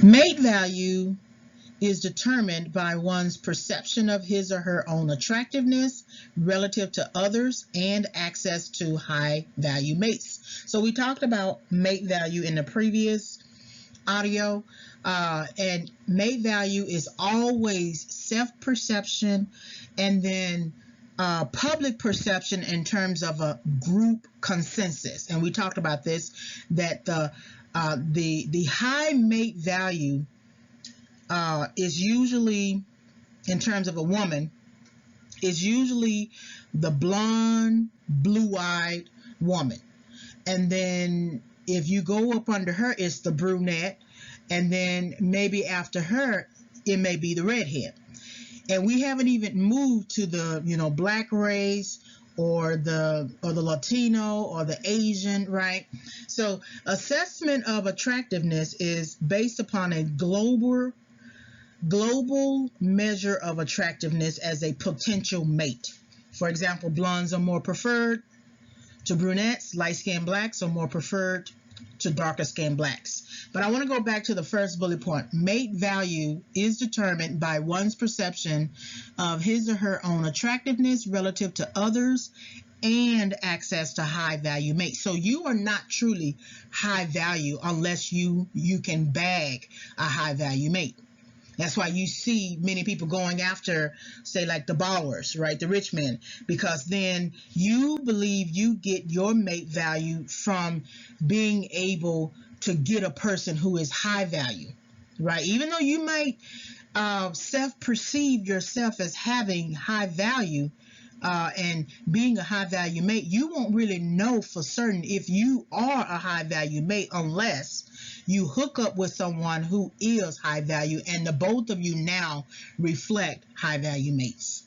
Mate value is determined by one's perception of his or her own attractiveness relative to others and access to high value mates. So we talked about mate value in the previous audio, and mate value is always self-perception and then public perception in terms of a group consensus. And we talked about this, that the high mate value is usually, in terms of a woman, is usually the blonde, blue-eyed woman. And then if you go up under her, it's the brunette. And then maybe after her, it may be the redhead. And we haven't even moved to the, black race or the Latino or the Asian, right? So assessment of attractiveness is based upon a global measure of attractiveness as a potential mate. For example, blondes are more preferred to brunettes, light-skinned blacks are more preferred to darker-skinned blacks. But I want to go back to the first bullet point. Mate value is determined by one's perception of his or her own attractiveness relative to others and access to high value mates. So you are not truly high value unless you can bag a high value mate. That's why you see many people going after, say, like the ballers, right? The rich men, because then you believe you get your mate value from being able to get a person who is high value, right? Even though you might self-perceive yourself as having high value and being a high value mate, you won't really know for certain if you are a high value mate unless you hook up with someone who is high value and the both of you now reflect high value mates.